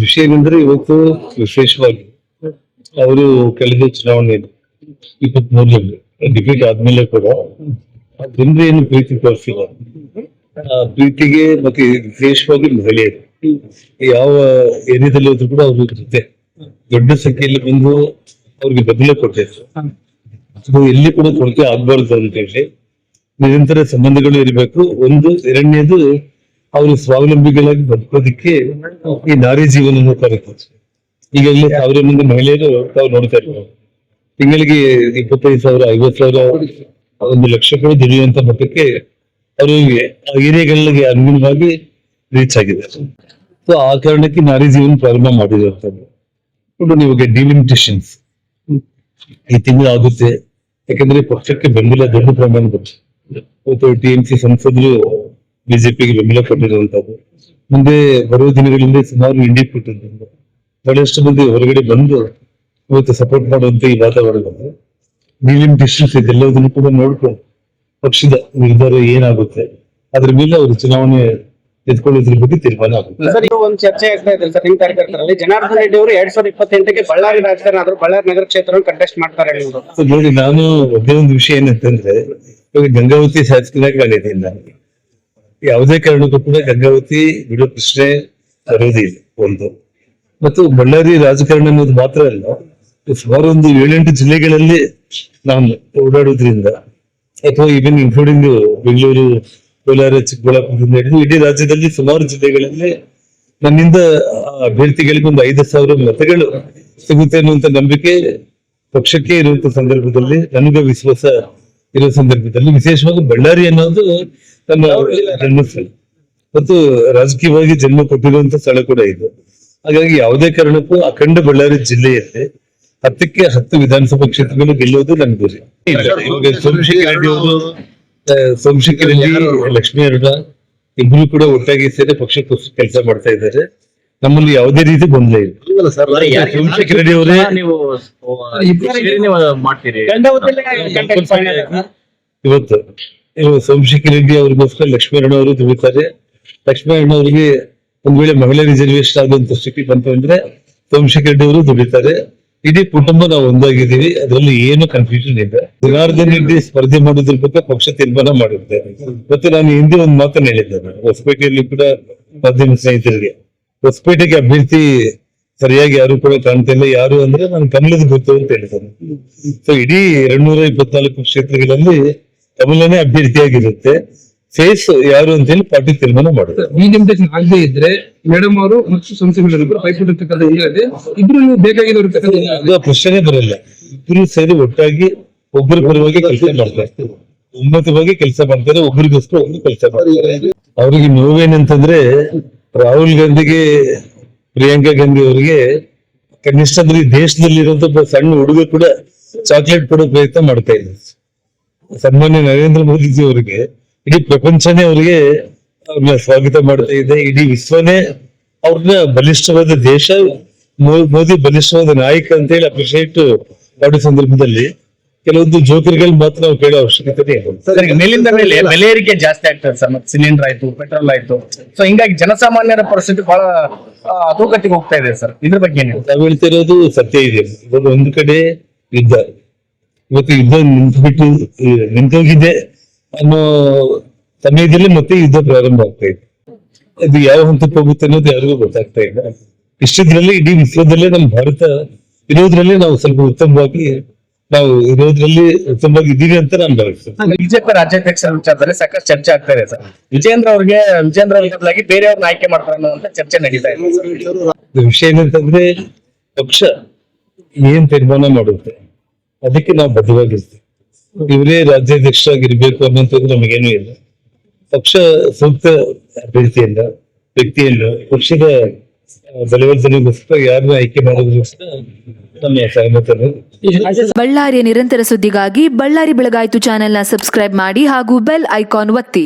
ವಿಷಯ ಏನಂದ್ರೆ ಇವತ್ತು ವಿಶೇಷವಾಗಿ ಅವರು ಕಳೆದ ಚುನಾವಣೆಯಲ್ಲಿ 23ರಲ್ಲಿ ಡಿಫೀಟ್ ಆದ್ಮೇಲೆ ಕೂಡ ಜನರು ಏನು ಪ್ರೀತಿ ತೋರಿಸಿಲ್ಲ. ಆ ಪ್ರೀತಿಗೆ ಮತ್ತೆ ವಿಶೇಷವಾಗಿ ಮಹಿಳೆಯರು ಯಾವ ಏರಿಯಾದಲ್ಲಿ ಹೋದ್ರು ಕೂಡ ಅವ್ರ ಜೊತೆ ದೊಡ್ಡ ಸಂಖ್ಯೆಯಲ್ಲಿ ಬಂದು ಅವ್ರಿಗೆ ಬೆಂಬಲ ಕೊಟ್ಟಿದ್ರು. ಅದು ಎಲ್ಲಿ ಕೂಡ ಕೊರತೆ ಆಗ್ಬಾರ್ದು ಅಂತ ಹೇಳಿ ನಿರಂತರ ಸಂಬಂಧಗಳು ಇರಬೇಕು. ಒಂದು ಎರಡನೇದು ಅವರು ಸ್ವಾವಲಂಬಿಗಳಾಗಿ ಬದುಕೋದಿಕ್ಕೆ ಈ ನಾರಿ ಜೀವನ ಕರೆಕ್ಟ್. ಈಗಾಗಲೇ 1000 ಮಂದಿ ಮಹಿಳೆಯರು ತಾವು ನೋಡ್ತಾ ಇರ್ತಾರೆ. ತಿಂಗಳಿಗೆ 25,000 50,000 1 ಲಕ್ಷ ಕೂಡ ದುಡಿಯುವಂತ ಮಟ್ಟಕ್ಕೆ ಅವರು ಆ ಏರಿಯಾಗಳಿಗೆ ಅನುಗುಣವಾಗಿ ರೀಚ್ ಆಗಿದೆ. ಸೊ ಆ ಕಾರಣಕ್ಕೆ ನಾರಿ ಜೀವನ ಪ್ರಾರಂಭ ಮಾಡಿರುವಂತದ್ದು. ನಿಮಗೆ ಡಿಲಿಮಿಟೇಷನ್ಸ್ ಈ ತಿಂಗಳು ಆಗುತ್ತೆ. ಯಾಕಂದ್ರೆ ಪಕ್ಷಕ್ಕೆ ಬೆಂಬಲ ದೊಡ್ಡ ಪ್ರಮಾಣದಲ್ಲಿ ಇವತ್ತು TMC ಸಂಸದರು ಬಿಜೆಪಿಗೆ ಬೆಂಬಲ ಕೊಟ್ಟಿರುವಂತದ್ದು. ಮುಂದೆ ಬರುವ ದಿನಗಳಲ್ಲಿ ಸುಮಾರು ಇಂಡಿ ಕೊಟ್ಟಿದ್ದು ಬಹಳಷ್ಟು ಮಂದಿ ಹೊರಗಡೆ ಬಂದು ಇವತ್ತು ಸಪೋರ್ಟ್ ಮಾಡುವಂತ ಈ ವಾತಾವರಣದಲ್ಲಿ ಡಿಲಿಮಿಟೇಷನ್ಸ್ ಇದೆಲ್ಲದನ್ನು ಕೂಡ ನೋಡ್ಕೊಂಡು ಪಕ್ಷದ ನಿರ್ಧಾರ ಏನಾಗುತ್ತೆ ಅದ್ರ ಮೇಲೆ ಅವರು ಚುನಾವಣೆ ಎತ್ಕೊಳ್ಳೋದ್ರ ಬಗ್ಗೆ ತೀರ್ಮಾನ ಆಗುತ್ತೆ. ಸರ್, ಇದು ಒಂದು ಚರ್ಚೆ ಆಗ್ತಾ ಇದೆ ಸರ್ ನಿಮ್ಮ ಕಾರ್ಯಕರ್ತರಲ್ಲಿ. ಜನಾರ್ದನ್ ರೆಡ್ಡಿ ಅವರು 2028ಕ್ಕೆ ಬಳ್ಳಾರಿ ರಾಜಕಾರಣ ಆದ್ರೂ ಬಳ್ಳಾರಿ ನಗರ ಕ್ಷೇತ್ರವನ್ನು ಕಂಟೆಸ್ಟ್ ಮಾಡ್ತಾರೆ ಇವರು. ನೋಡಿ, ನಾನು ಒಂದೇ ಒಂದು ವಿಷಯ ಏನಂತಂದ್ರೆ ಇವಾಗ ಗಂಗಾವತಿ ಶಾಸಕನಾಗಿ ನಾನಿದ್ದೀನಿ. ನಾನು ಯಾವುದೇ ಕಾರಣಕ್ಕೂ ಕೂಡ ಗಂಗಾವತಿ ಬಿಡೋ ಪ್ರಶ್ನೆ ಬರೋದಿಲ್ಲ. ಒಂದು ಮತ್ತು ಬಳ್ಳಾರಿ ರಾಜಕಾರಣ ಅನ್ನೋದು ಮಾತ್ರ ಅಲ್ಲ, ಸುಮಾರು ಒಂದು 7-8 ಜಿಲ್ಲೆಗಳಲ್ಲಿ ನಾನು ಓಡಾಡೋದ್ರಿಂದ ಅಥವಾ ಈವನ್ ಇನ್ಕ್ಲೂಡಿಂಗ್ ಬೆಂಗಳೂರು, ಕೋಲಾರ, ಚಿಕ್ಕಬಳ್ಳಾಪುರದಿಂದ ಹಿಡಿದು ಇಡೀ ರಾಜ್ಯದಲ್ಲಿ ಸುಮಾರು ಜಿಲ್ಲೆಗಳಲ್ಲಿ ನನ್ನಿಂದ ಅಭ್ಯರ್ಥಿಗಳಿಗೆ ಒಂದು 5,000 ಮತಗಳು ಸಿಗುತ್ತೆ ಅನ್ನುವಂತ ನಂಬಿಕೆ ಪಕ್ಷಕ್ಕೆ ಇರುವಂತ ಸಂದರ್ಭದಲ್ಲಿ, ನನಗೆ ವಿಶ್ವಾಸ ಇರೋ ಸಂದರ್ಭದಲ್ಲಿ ವಿಶೇಷವಾಗಿ ಬಳ್ಳಾರಿ ಅನ್ನೋದು ನನ್ನ ಜನ್ಮಸ್ಥಳ ಮತ್ತು ರಾಜಕೀಯವಾಗಿ ಜನ್ಮ ಕೊಟ್ಟಿರುವಂತ ಸ್ಥಳ ಕೂಡ ಇದು. ಹಾಗಾಗಿ ಯಾವುದೇ ಕಾರಣಕ್ಕೂ ಅಖಂಡ ಬಳ್ಳಾರಿ ಜಿಲ್ಲೆಯಲ್ಲಿ 10ಕ್ಕೆ 10 ವಿಧಾನಸಭಾ ಕ್ಷೇತ್ರಗಳು ಗೆಲ್ಲೋದು ನನ್ನ ಗುರಿ. ಇವಾಗ ಸೋಮಶೇಖರ್ ರೆಡ್ಡಿ ಅವರು, ಸೋಮಶೇಖರ್ ರೆಡ್ಡಿ, ಲಕ್ಷ್ಮೀ ಅರುಣ ಇಬ್ರು ಕೂಡ ಒಟ್ಟಾಗಿ ಸೇರಿ ಪಕ್ಷಕ್ಕೋಸ್ಕರ ಕೆಲಸ ಮಾಡ್ತಾ ಇದ್ದಾರೆ. ನಮ್ಮಲ್ಲಿ ಯಾವುದೇ ರೀತಿ ಗೊಂದಲ ಇಲ್ಲ. ಸೋಮಶೇಖರ್ ರೆಡ್ಡಿ ಅವರೇ ಇವತ್ತು ಸೋಮಶೇಖರ್ ರೆಡ್ಡಿ ಅವ್ರಿಗೋಸ್ಕರ ಲಕ್ಷ್ಮೀ ಅರುಣ ಅವರು ದುಡಿತಾರೆ. ಲಕ್ಷ್ಮೀ ಅರುಣ ಅವರಿಗೆ ಒಂದ್ ವೇಳೆ ಮಹಿಳಾ ರಿಸರ್ವೇಶನ್ ಆಗುವಂತ ಸ್ಥಿತಿ ಬಂತು ಅಂದ್ರೆ ಸೋಮಶೇಖರ್ ರೆಡ್ಡಿ ಅವರು ದುಡಿತಾರೆ. ಇಡೀ ಕುಟುಂಬ ನಾವು ಒಂದಾಗಿದ್ದೀವಿ, ಅದರಲ್ಲಿ ಏನು ಕನ್ಫ್ಯೂಷನ್ ಇದೆ. ಜನಾರ್ದನ್ ರೆಡ್ಡಿ ಸ್ಪರ್ಧೆ ಮಾಡೋದ್ರ ಬಗ್ಗೆ ಪಕ್ಷ ತೀರ್ಮಾನ ಮಾಡಿರುತ್ತೆ. ಮತ್ತೆ ನಾನು ಹಿಂದೆ ಒಂದು ಮಾತನ್ನ ಹೇಳಿದ್ದೇನೆ ಹೊಸಪೇಟೆಯಲ್ಲಿ ಕೂಡ ಮಾಧ್ಯಮ ಸ್ನೇಹಿತರಿಗೆ, ಹೊಸಪೇಟೆಗೆ ಅಭ್ಯರ್ಥಿ ಸರಿಯಾಗಿ ಯಾರು ಕೂಡ ಕಾಣ್ತಿಲ್ಲ. ಯಾರು ಅಂದ್ರೆ ನಾನು ಕಮಲದ ಗೊತ್ತು ಅಂತ ಹೇಳಿದ್ದೇನೆ. ಸೊ ಇಡೀ 224 ಕ್ಷೇತ್ರಗಳಲ್ಲಿ ಕಮಲನೇ ಅಭ್ಯರ್ಥಿಯಾಗಿರುತ್ತೆ. ಫೇಸ್ ಯಾರು ಅಂತ ಹೇಳಿ ಪಾರ್ಟಿ ತೀರ್ಮಾನ ಮಾಡುತ್ತೆ. ಡಿಲಿಮಿಟೇಷನ್ ಆಗದೆ ಇದ್ರೆ ಮೇಡಮ್ ಅವರು ಮತ್ತು ಸಂಸದರು ಪೈಪೋಟಿರ್ತಕ್ಕಂಥ ಇಬ್ರು ನೀವು ಬೇಕಾಗಿರೋರು ಅದು ಪ್ರಶ್ನೆ ಬರಲ್ಲ. ಇಬ್ರು ಸೇರಿ ಒಟ್ಟಾಗಿ ಒಬ್ಬರ ಪರವಾಗಿ ಕೆಲಸ ಮಾಡ್ತಾರೆ, ಒಮ್ಮತವಾಗಿ ಕೆಲಸ ಮಾಡ್ತಾರೆ, ಒಬ್ಬರಿಗೋಸ್ಕರ ಒಬ್ರು ಕೆಲಸ ಮಾಡ್ತಾರೆ. ಅವ್ರಿಗೆ ನೋವೇನಂತಂದ್ರೆ ರಾಹುಲ್ ಗಾಂಧಿಗೆ, ಪ್ರಿಯಾಂಕಾ ಗಾಂಧಿ ಅವರಿಗೆ ಕನಿಷ್ಠ ಅಂದ್ರೆ ಈ ದೇಶದಲ್ಲಿರುವಂತ ಒಬ್ಬ ಸಣ್ಣ ಹುಡುಗ ಕೂಡ ಚಾಕ್ಲೇಟ್ ಕೊಡೋ ಪ್ರಯತ್ನ ಮಾಡ್ತಾ ಇದ್ದಾರೆ. ಸನ್ಮಾನ್ಯ ನರೇಂದ್ರ ಮೋದಿಜಿ ಅವರಿಗೆ ಇಡೀ ಪ್ರಪಂಚನೇ ಅವರಿಗೆ ಅವ್ರನ್ನ ಸ್ವಾಗತ ಮಾಡ್ತಾ ಇದೆ. ಇಡೀ ವಿಶ್ವನೇ ಅವ್ರನ್ನ ಬಲಿಷ್ಠವಾದ ದೇಶ, ಮೋದಿ ಬಲಿಷ್ಠವಾದ ನಾಯಕ ಅಂತ ಹೇಳಿ ಅಪ್ರಿಶಿಯೇಟ್ ಮಾಡೋ ಸಂದರ್ಭದಲ್ಲಿ ಕೆಲವೊಂದು ಜೋಕರ್ಗಳು ಮಾತ್ರ ನಾವು ಕೇಳೋ ಅವಶ್ಯಕತೆ ಇದೆ. ಮೇಲಿಂದ ಮೇಲೆ ಬೆಲೆ ಏರಿಕೆ ಜಾಸ್ತಿ ಆಗ್ತದೆ ಸರ್. ಮತ್ತೆ ಸಿಲಿಂಡರ್ ಆಯ್ತು, ಪೆಟ್ರೋಲ್ ಆಯ್ತು. ಸೊ ಹಿಂಗಾಗಿ ಜನಸಾಮಾನ್ಯರ ಪರಿಸ್ಥಿತಿ ಬಹಳ ತೂಕಟ್ಟಿಗೆ ಹೋಗ್ತಾ ಇದೆ ಸರ್. ಇದ್ರ ಬಗ್ಗೆ ನಾವು ಹೇಳ್ತಿರೋದು ಸತ್ಯ ಇದೆ. ಇವಾಗ ಒಂದು ಕಡೆ ಯುದ್ಧ, ಇವತ್ತು ಯುದ್ಧ ನಿಂತೋಗಿದೆ ಅನ್ನೋ ಸಮಯದಲ್ಲಿ ಮತ್ತೆ ಯುದ್ಧ ಪ್ರಾರಂಭ ಆಗ್ತಾ ಇದೆ. ಅದು ಯಾವ ಹಂತಕ್ಕೆ ಹೋಗುತ್ತೆ ಅನ್ನೋದು ಯಾರಿಗೂ ಗೊತ್ತಾಗ್ತಾ ಇಲ್ಲ. ಇಷ್ಟದ್ರಲ್ಲಿ ಇಡೀ ವಿಶ್ವದಲ್ಲೇ ನಮ್ಮ ಭಾರತ ಇರೋದ್ರಲ್ಲಿ ನಾವು ಸ್ವಲ್ಪ ಉತ್ತಮವಾಗಿ ಇದ್ದೀವಿ ಅಂತ ನಾನು ಭಾವಿಸ್ತೇನೆ. ಬಿಜೆಪಿ ರಾಜ್ಯಾಧ್ಯಕ್ಷರ ವಿಚಾರದಲ್ಲಿ ಸಾಕಷ್ಟು ಚರ್ಚೆ ಆಗ್ತಾ ಇದೆ ಸರ್. ವಿಜೇಂದ್ರ ಅವ್ರ ಬದಲಾಗಿ ಬೇರೆಯವ್ರನ್ನ ಆಯ್ಕೆ ಮಾಡ್ತಾರೆ ಅನ್ನುವಂತ ಚರ್ಚೆ ನಡೀತಾ ಇದೆ. ವಿಷಯ ಏನಂತಂದ್ರೆ ಪಕ್ಷ ಏನ್ ತೀರ್ಮಾನ ಮಾಡುತ್ತೆ ಅದಕ್ಕೆ ನಾವು ಬದ್ಧವಾಗಿರ್ತೀವಿ. ಇವರೇ ರಾಜ್ಯಾಧ್ಯಕ್ಷರಾಗಿರ್ಬೇಕು ಅನ್ನೋಂಥದ್ದು ನಮಗೇನು ಇಲ್ಲ. ಪಕ್ಷ ಸೂಕ್ತ ಅಭ್ಯರ್ಥಿಯನ್ನ, ವ್ಯಕ್ತಿಯನ್ನ ಪಕ್ಷದ ಬಲವರ್ಧನೆಗೋಸ್ಕರ ಯಾರನ್ನ ಆಯ್ಕೆ ಮಾಡೋದಕ್ಕೋಸ್ಕರ ನಮ್ಮ ಸಹಮತರು. ಬಳ್ಳಾರಿಯ ನಿರಂತರ ಸುದ್ದಿಗಾಗಿ ಬಳ್ಳಾರಿ ಬೆಳಗಾಯಿತು ಚಾನೆಲ್ನ ಸಬ್ಸ್ಕ್ರೈಬ್ ಮಾಡಿ ಹಾಗೂ ಬೆಲ್ ಐಕಾನ್ ಒತ್ತಿ.